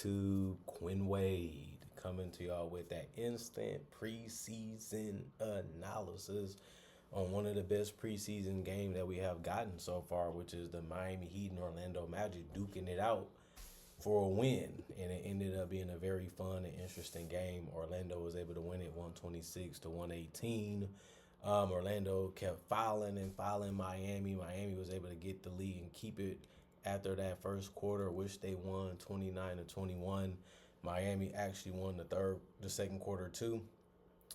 YouTube? Quinn Wade coming to y'all with that instant preseason analysis on one of the best preseason games that we have gotten so far, which is the Miami Heat and Orlando Magic duking it out for a win. And it ended up being a very fun and interesting game. Orlando was able to win it 126 to 118. Orlando kept fouling and fouling Miami. Miami was able to get the lead and keep it after that first quarter, which they won 29 to 21. Miami actually won the second quarter too,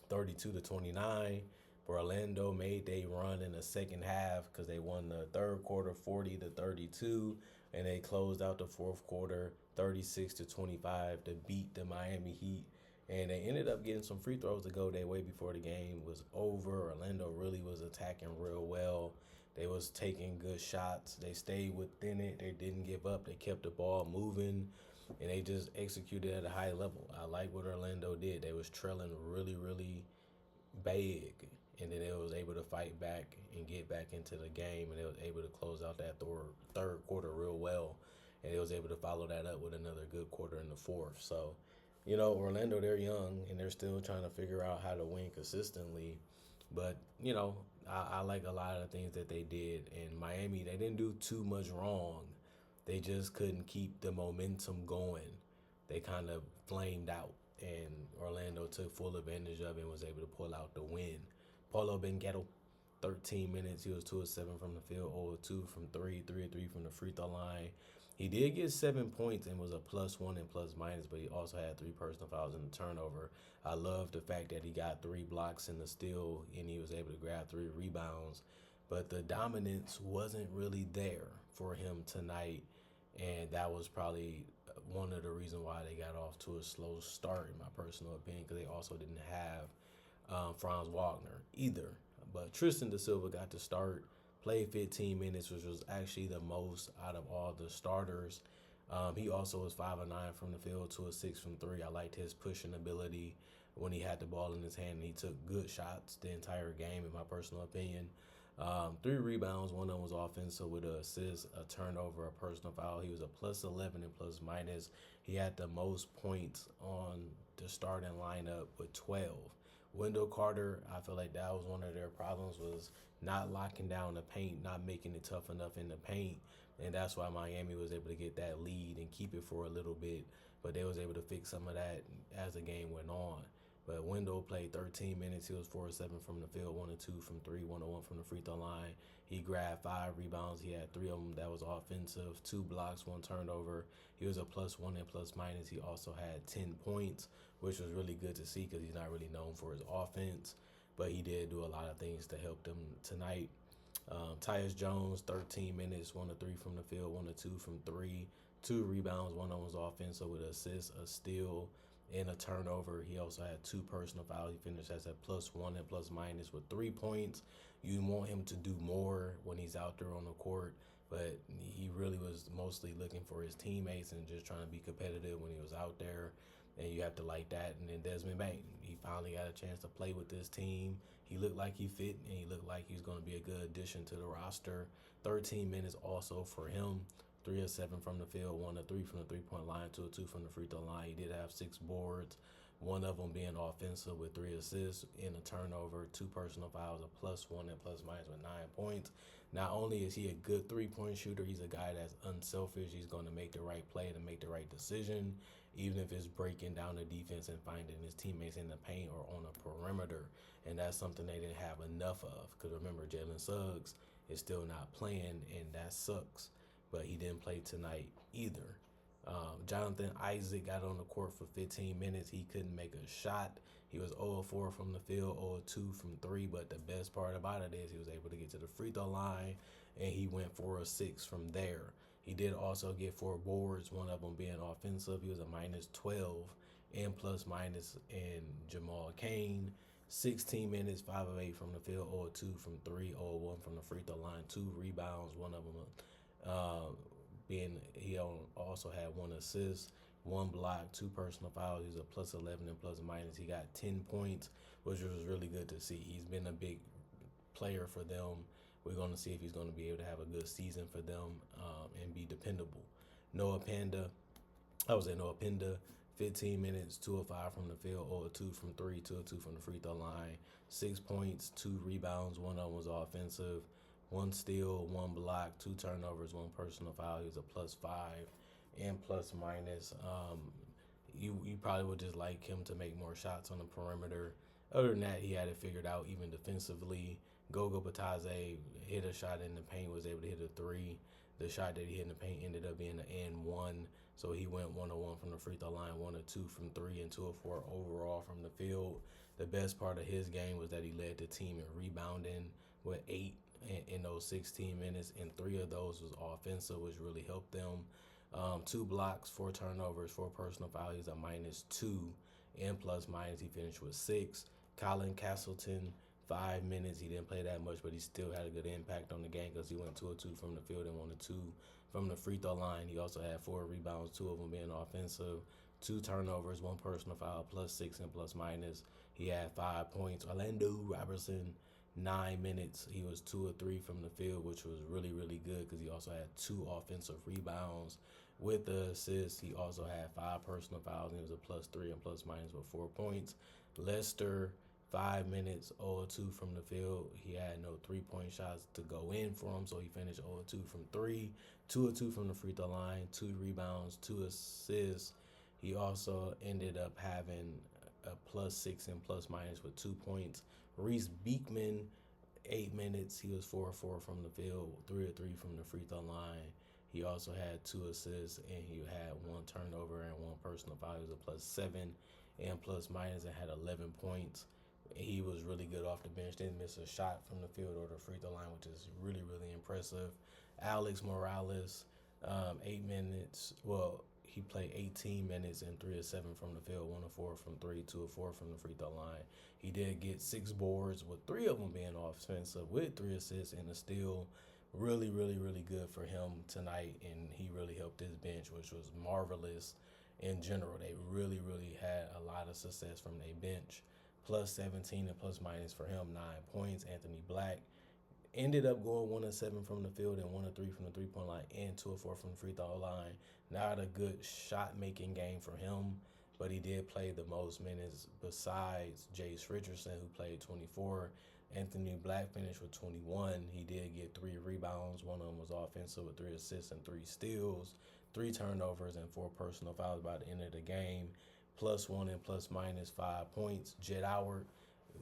32 to 29. Orlando made they run in the second half because they won the third quarter 40 to 32, and they closed out the fourth quarter 36 to 25 to beat the Miami Heat. And they ended up getting some free throws to go their way before the game was over. Orlando really was attacking real well. They was taking good shots. They stayed within it. They didn't give up. They kept the ball moving, and they just executed at a high level. I like what Orlando did. They was trailing really, really big, and then they was able to fight back and get back into the game, and they was able to close out that third quarter real well, and they was able to follow that up with another good quarter in the fourth. So, Orlando, they're young, and they're still trying to figure out how to win consistently. But, I like a lot of the things that they did. And Miami, they didn't do too much wrong. They just couldn't keep the momentum going. They kind of flamed out, and Orlando took full advantage of it and was able to pull out the win. Paulo Benguetto, 13 minutes. He was 2 of 7 from the field, 0 of 2 from 3, 3 of 3 from the free throw line. He did get 7 points and was a +1 and plus minus, but he also had 3 personal fouls and a turnover. I love the fact that he got 3 blocks in the steal and he was able to grab 3 rebounds. But the dominance wasn't really there for him tonight, and that was probably one of the reasons why they got off to a slow start, in my personal opinion, because they also didn't have Franz Wagner either. But Tristan da Silva got to start, played 15 minutes, which was actually the most out of all the starters. He also was 5 of 9 from the field, 2 of 6 from 3. I liked his pushing ability when he had the ball in his hand, and he took good shots the entire game, in my personal opinion. 3 rebounds, one of them was offensive with an assist, a turnover, a personal foul. He was a +11 and plus minus. He had the most points on the starting lineup with 12. Wendell Carter, I feel like that was one of their problems, was not locking down the paint, not making it tough enough in the paint. And that's why Miami was able to get that lead and keep it for a little bit. But they was able to fix some of that as the game went on. But Wendell played 13 minutes. He was 4 of 7 from the field, 1 of 2 from 3, 1 of 1 from the free throw line. He grabbed 5 rebounds. He had 3 of them that was offensive, 2 blocks, 1 turnover. He was a +1 and plus minus. He also had 10 points, which was really good to see because he's not really known for his offense. But he did do a lot of things to help them tonight. Tyus Jones, 13 minutes, 1 of 3 from the field, 1 of 2 from 3, 2 rebounds, 1 of them was offensive with an assist, a steal, and a turnover. He also had 2 personal fouls. He finished as a +1 and plus minus with 3 points. You want him to do more when he's out there on the court, but he really was mostly looking for his teammates and just trying to be competitive when he was out there. And you have to like that. And then Desmond Bain, he finally got a chance to play with this team. He looked like he fit, and he looked like he was going to be a good addition to the roster. 13 minutes also for him. 3 of 7 from the field, 1 of 3 from the three-point line, 2 of 2 from the free throw line. He did have 6 boards, one of them being offensive with 3 assists and a turnover, 2 personal fouls, a +1 and plus minus with 9 points. Not only is he a good 3-point shooter, he's a guy that's unselfish. He's going to make the right play to make the right decision, even if it's breaking down the defense and finding his teammates in the paint or on a perimeter. And that's something they didn't have enough of, because remember, Jalen Suggs is still not playing, and that sucks. But he didn't play tonight either. Jonathan Isaac got on the court for 15 minutes. He couldn't make a shot. He was 0 of 4 from the field, 0 of 2 from 3. But the best part about it is he was able to get to the free throw line, and he went 4 of 6 from there. He did also get 4 boards, one of them being offensive. He was a -12 and plus minus. And Jamal Cain, 16 minutes, 5 of 8 from the field, 0 of 2 from 3, 0 of 1 from the free throw line, 2 rebounds, one of them he also had 1 assist, 1 block, 2 personal fouls. He was a +11 and plus minus. He got 10 points, which was really good to see. He's been a big player for them. We're going to see if he's going to be able to have a good season for them and be dependable. Noah Panda, I was in Openda, 15 minutes, 2 of 5 from the field, 0 of 2 from 3, 2 of 2 from the free throw line, 6 points, 2 rebounds, one of them was offensive, 1 steal, 1 block, 2 turnovers, 1 personal foul. He was a +5 and plus minus. You probably would just like him to make more shots on the perimeter. Other than that, he had it figured out even defensively. Gogo Bataze hit a shot in the paint, was able to hit a three. The shot that he hit in the paint ended up being an and one. So he went 1 of 1 from the free throw line, 1 of 2 from 3, and 2 of 4 overall from the field. The best part of his game was that he led the team in rebounding with 8 in those 16 minutes, and 3 of those was offensive, which really helped them. 2 blocks, 4 turnovers, 4 personal fouls. He's a -2 and plus minus. He finished with 6. Colin Castleton, 5 minutes. He didn't play that much, but he still had a good impact on the game because he went 2 of 2 from the field and 1 of 2 from the free throw line. He also had 4 rebounds, 2 of them being offensive, 2 turnovers, 1 personal foul, +6 and plus minus. He had 5 points. Orlando Robertson, 9 minutes. He was 2 of 3 from the field, which was really, really good because he also had 2 offensive rebounds. With the assist, he also had 5 personal fouls, and he was a +3 and plus minus with 4 points. Lester, 5 minutes, 0 of 2 from the field. He had no 3-point shots to go in for him, so he finished 0 of 2 from 3, 2 of 2 from the free throw line, 2 rebounds, 2 assists. He also ended up having a +6 and plus minus with 2 points. Reese Beekman, 8 minutes. He was 4 of 4 from the field, 3 of 3 from the free throw line. He also had 2 assists, and he had 1 turnover and 1 personal foul. He was a +7 and plus minus and had 11 points. He was really good off the bench. Didn't miss a shot from the field or the free throw line, which is really, really impressive. Alex Morales, 8 minutes. Well, he played 18 minutes and 3 of 7 from the field, 1 of 4 from 3, 2 of 4 from the free throw line. He did get 6 boards, with 3 of them being offensive, with 3 assists and a steal. Really, really, really good for him tonight, and he really helped his bench, which was marvelous in general. They really, really had a lot of success from their bench. +17 and plus minus for him, 9 points. Anthony Black ended up going 1 of 7 from the field and 1 of 3 from the 3-point line and 2 of 4 from the free throw line. Not a good shot making game for him, but he did play the most minutes besides Jace Richardson, who played 24. Anthony Black finished with 21. He did get 3 rebounds. 1 of them was offensive with 3 assists and 3 steals, 3 turnovers, and 4 personal fouls by the end of the game. +1 and plus minus 5 points. Jet Howard,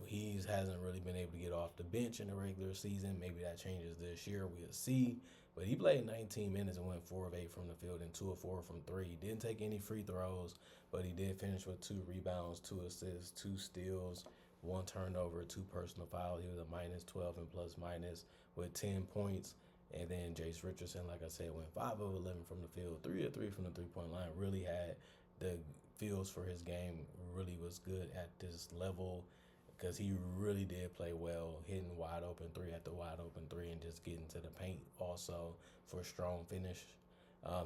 he hasn't really been able to get off the bench in the regular season. Maybe that changes this year. We'll see. But he played 19 minutes and went 4 of 8 from the field and 2 of 4 from 3. He didn't take any free throws, but he did finish with 2 rebounds, 2 assists, 2 steals, 1 turnover, 2 personal fouls. He was a -12 and plus minus with 10 points. And then Jace Richardson, like I said, went 5 of 11 from the field, 3 of 3 from the 3-point line. Really had the feels for his game, really was good at this level because he really did play well, hitting wide open 3 after wide open 3 and just getting to the paint also for a strong finish.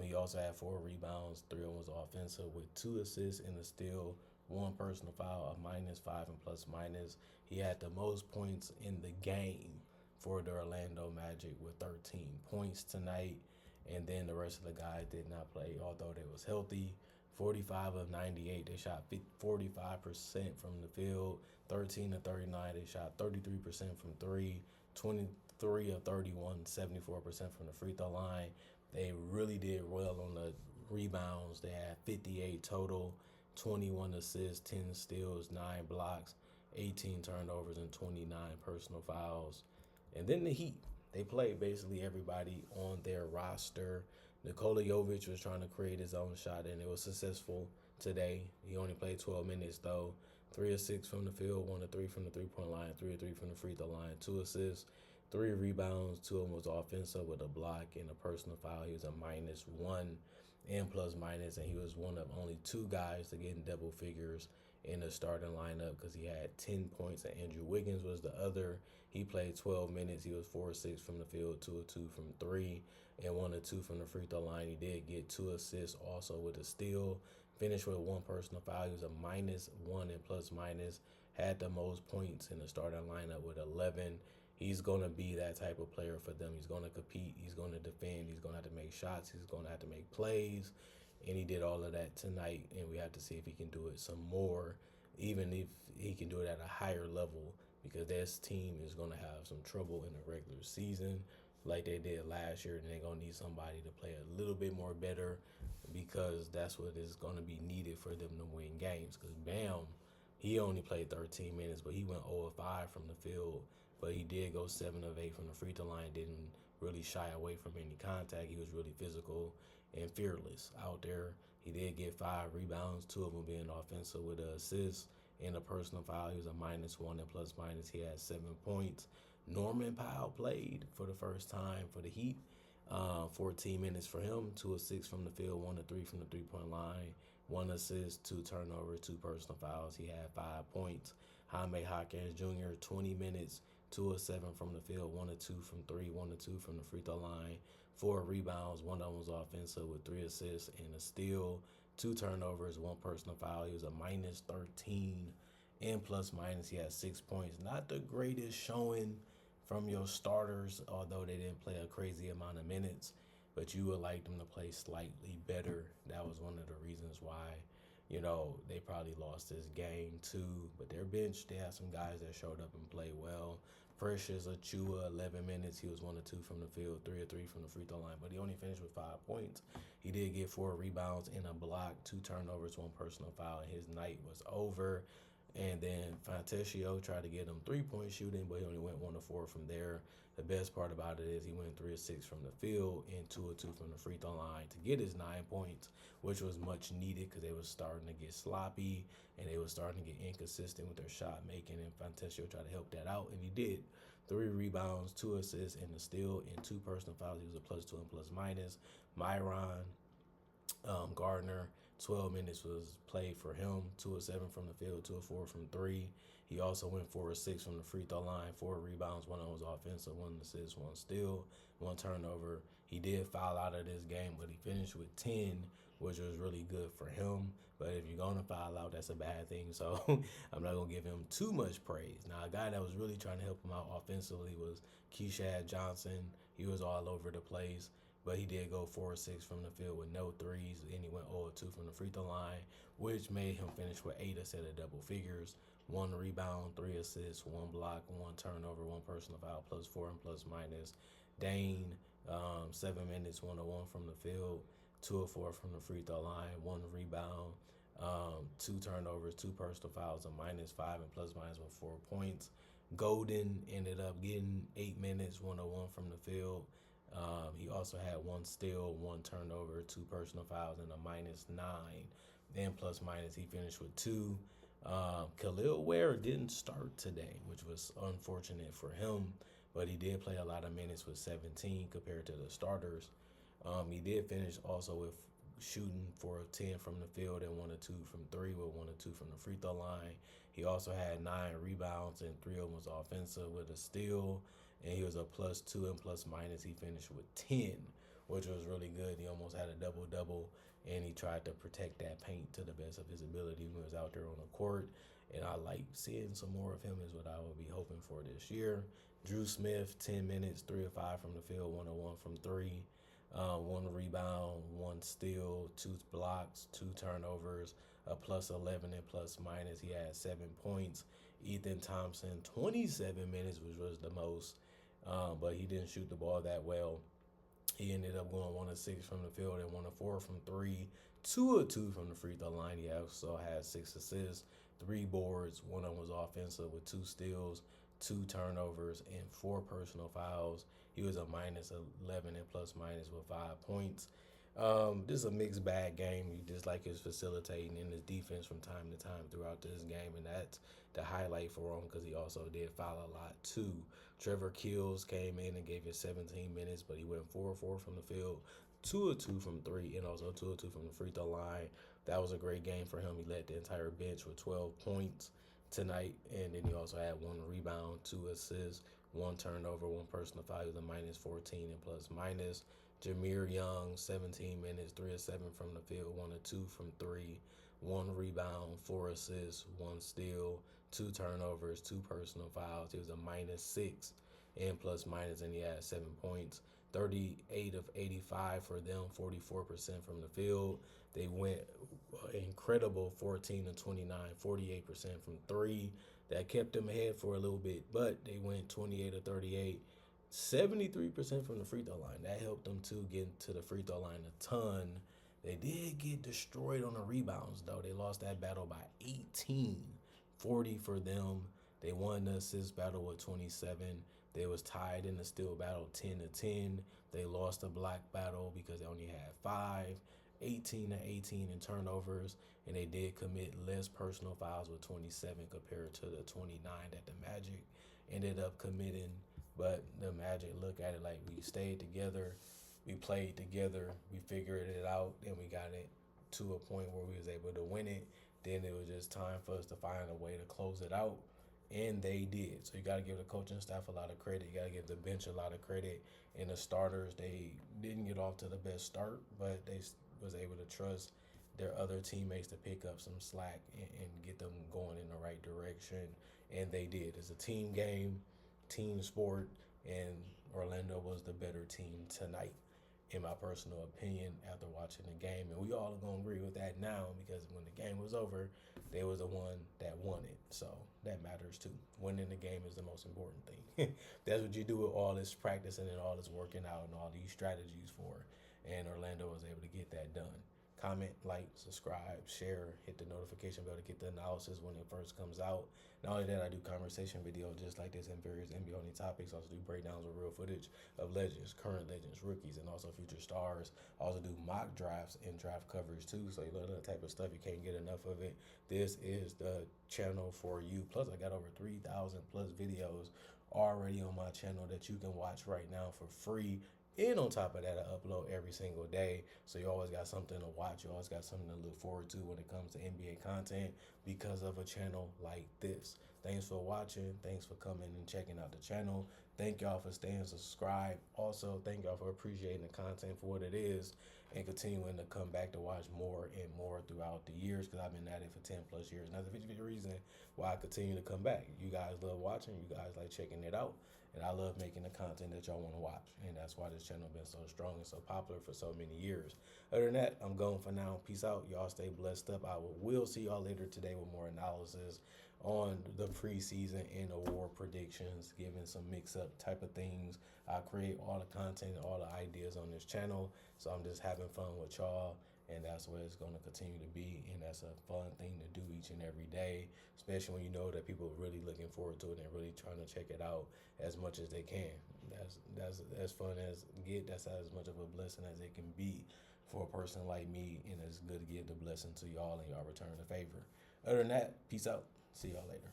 He also had 4 rebounds, 3 of them was offensive with 2 assists and a steal, 1 personal foul, a -5 and plus minus. He had the most points in the game for the Orlando Magic with 13 points tonight. And then the rest of the guys did not play, although they was healthy. 45 of 98, they shot 45% from the field. 13 of 39, they shot 33% from 3. 23 of 31, 74% from the free throw line. They really did well on the rebounds. They had 58 total, 21 assists, 10 steals, 9 blocks, 18 turnovers, and 29 personal fouls. And then the Heat, they played basically everybody on their roster. Nikola Jovic was trying to create his own shot, and it was successful today. He only played 12 minutes, though. 3 of 6 from the field, 1 of 3 from the 3-point line, 3 of 3 from the free throw line, 2 assists, 3 rebounds, 2 of them was offensive with a block and a personal foul. He was a -1 and plus minus, and he was one of only 2 guys to get in double figures in the starting lineup because he had 10 points, and Andrew Wiggins was the other. He played 12 minutes. He was 4 of 6 from the field, 2 of 2 from 3, and 1 of 2 from the free throw line. He did get 2 assists also with a steal. Finished with 1 personal foul. He was a -1 and plus minus. Had the most points in the starting lineup with 11. He's going to be that type of player for them. He's going to compete. He's going to defend. He's going to have to make shots. He's going to have to make plays. and he did all of that tonight. And we have to see if he can do it some more, even if he can do it at a higher level, because this team is going to have some trouble in the regular season like they did last year, and they're going to need somebody to play a little bit more better, because that's what is going to be needed for them to win games. Because Bam, he only played 13 minutes, but he went 0 of 5 from the field. But he did go 7 of 8 from the free throw line. Didn't really shy away from any contact. He was really physical and fearless out there. He did get 5 rebounds, 2 of them being offensive with an assist and a personal foul. He was a -1 and plus minus. He had 7 points. Norman Powell played for the first time for the Heat. 14 minutes for him, 2 of 6 from the field, 1 of 3 from the 3-point line, 1 assist, 2 turnovers, 2 personal fouls. He had 5 points. Jaime Hawkins Jr., 20 minutes, 2 of 7 from the field, 1 of 2 from 3, 1 of 2 from the free throw line, 4 rebounds, 1 of them was offensive with 3 assists and a steal, 2 turnovers, 1 personal foul. He was a -13 and plus minus. He had 6 points. Not the greatest showing from your starters, although they didn't play a crazy amount of minutes, but you would like them to play slightly better. That was one of the reasons why, they probably lost this game too. But their bench, they had some guys that showed up and played well. Precious Achua, 11 minutes. He was 1 of 2 from the field, 3 of 3 from the free throw line, but he only finished with 5 points. He did get 4 rebounds and a block, 2 turnovers, 1 personal foul, and his night was over. And then Fantasio tried to get him 3-point shooting, but he only went 1 of 4 from there. The best part about it is he went 3 of 6 from the field and 2 of 2 from the free throw line to get his 9 points, which was much needed because they were starting to get sloppy and they were starting to get inconsistent with their shot making. And Fantasio tried to help that out, and he did. 3 rebounds, 2 assists, and a steal, and 2 personal fouls. He was a +2 and plus minus. Myron Gardner, 12 minutes was played for him, 2 of 7 from the field, 2 of 4 from 3. He also went 4 of 6 from the free throw line, 4 rebounds, 1 of them was offensive, 1 assist, 1 steal, 1 turnover. He did foul out of this game, but he finished with 10, which was really good for him. But if you're going to foul out, that's a bad thing. So I'm not going to give him too much praise. Now, a guy that was really trying to help him out offensively was Keishad Johnson. He was all over the place, but he did go 4 of 6 from the field with no threes, and he went 0 of 2 from the free throw line, which made him finish with 8 instead of double figures. 1 rebound, 3 assists, 1 block, 1 turnover, 1 personal foul, +4 and plus minus. Dane, 7 minutes, 1 of 1 from the field, 2 of 4 from the free throw line, 1 rebound, 2 turnovers, 2 personal fouls, a -5 and plus minus with 4 points. Golden ended up getting 8 minutes, 1 of 1 from the field. He also had 1 steal, 1 turnover, 2 personal fouls, and a -9. Then plus minus, he finished with 2. Khalil Ware didn't start today, which was unfortunate for him, but he did play a lot of minutes with 17 compared to the starters. He did finish also with shooting 4 of 10 from the field and 1 of 2 from 3 with 1 of 2 from the free throw line. He also had 9 rebounds and 3 of them was offensive with a steal, and he was a +2 and plus minus. He finished with 10, which was really good. He almost had a double-double, and he tried to protect that paint to the best of his ability when he was out there on the court. And I like seeing some more of him is what I will be hoping for this year. Drew Smith, 10 minutes, 3 of 5 from the field, 1 of 1 from 3. 1 rebound, 1 steal, 2 blocks, 2 turnovers, a +11 and plus minus. He had 7 points. Ethan Thompson, 27 minutes, which was the most, but he didn't shoot the ball that well. He ended up going 1 of 6 from the field and 1 of 4 from 3, 2 of 2 from the free throw line. He also had 6 assists, 3 boards. 1 of them was offensive with 2 steals, 2 turnovers, and 4 personal fouls. He was a -11 and plus minus with 5 points. This is a mixed bag game. You just like his facilitating and his defense from time to time throughout this game, and that's the highlight for him because he also did foul a lot too. Trevor Kills came in and gave it 17 minutes, but he went 4 of 4 from the field, 2 of 2 from 3, and also 2 of 2 from the free throw line. That was a great game for him. He led the entire bench with 12 points tonight, and then he also had 1 rebound, 2 assists, 1 turnover, 1 personal foul. He was a -14 and plus minus. Jameer Young, 17 minutes, 3 of 7 from the field, 1 of 2 from 3, 1 rebound, 4 assists, 1 steal, 2 turnovers, 2 personal fouls. He was a -6 and plus minus, and he had 7 points. 38 of 85 for them, 44% from the field. They went incredible 14 to 29, 48% from three. That kept them ahead for a little bit, but they went 28 to 38, 73% from the free throw line. That helped them to get to the free throw line a ton. They did get destroyed on the rebounds, though. They lost that battle by 18, 40 for them. They won the assist battle with 27. They was tied in the steal battle 10 to 10. They lost the block battle because they only had 5, 18 to 18 in turnovers, and they did commit less personal fouls with 27 compared to the 29 that the Magic ended up committing. But the Magic look at it like we stayed together, we played together, we figured it out, and we got it to a point where we was able to win it. Then it was just time for us to find a way to close it out, and they did. So you got to give the coaching staff a lot of credit. You got to give the bench a lot of credit. And the starters, they didn't get off to the best start, but they was able to trust their other teammates to pick up some slack and get them going in the right direction. And they did. It's a team game, team sport, and Orlando was the better team tonight, in my personal opinion, after watching the game. And we all are going to agree with that now, because when the game was over, they was the one that won it. So that matters too. Winning the game is the most important thing. That's what you do with all this practicing and all this working out and all these strategies for. And Orlando was able to get that done. Comment, like, subscribe, share, hit the notification bell to get the analysis when it first comes out. Not only that, I do conversation videos just like this in various NBA only topics. I also do breakdowns with real footage of legends, current legends, rookies, and also future stars. I also do mock drafts and draft coverage too, so you know that type of stuff. You can't get enough of it. This is the channel for you. Plus, I got over 3,000 plus videos already on my channel that you can watch right now for free. And on top of that, I upload every single day. So you always got something to watch. You always got something to look forward to when it comes to NBA content because of a channel like this. Thanks for watching. Thanks for coming and checking out the channel. Thank y'all for staying subscribed. Also, thank y'all for appreciating the content for what it is and continuing to come back to watch more and more throughout the years, because I've been at it for 10 plus years. And that's the reason why I continue to come back. You guys love watching. You guys like checking it out. And I love making the content that y'all want to watch. And that's why this channel been so strong and so popular for so many years. Other than that, I'm going for now. Peace out. Y'all stay blessed up. I will see y'all later today with more analysis on the preseason and award predictions, giving some mix-up type of things. I create all the content, all the ideas on this channel. So I'm just having fun with y'all. And that's what it's going to continue to be. And that's a fun thing to do each and every day, especially when you know that people are really looking forward to it and really trying to check it out as much as they can. That's as fun as get. That's as much of a blessing as it can be for a person like me. And it's good to give the blessing to y'all and y'all return the favor. Other than that, peace out. See y'all later.